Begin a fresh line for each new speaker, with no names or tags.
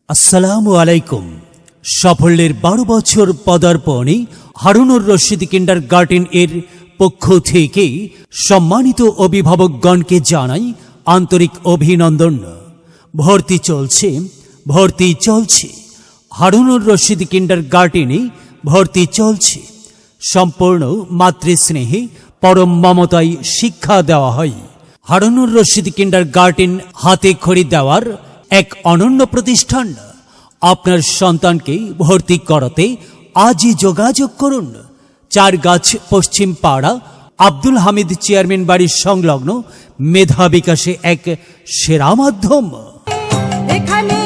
আসসালামু আলাইকুম। সাফল্যের 12 বছর পদার্পণে হারুনুর রশিদ কিন্ডারগার্টেন এর পক্ষ থেকে সম্মানিত অভিভাবকগণকে জানাই আন্তরিক অভিনন্দন। ভর্তি চলছে হারুনুর রশিদ কিন্ডারগার্টেনে ভর্তি চলছে। সম্পূর্ণ মাতৃস্নেহে পরম মমতায় শিক্ষা দেওয়া হয়। হারুনুর রশিদ কিন্ডারগার্টেন হাতে খড়ি দেওয়ার এক অনন্য প্রতিষ্ঠান। আপনার সন্তানকে ভর্তি করাতে আজই যোগাযোগ করুন। চারগাছ পশ্চিম পাড়া আব্দুল হামিদ চেয়ারম্যান বাড়ির সংলগ্ন মেধা বিকাশে এক সেরা মাধ্যম।
এখানে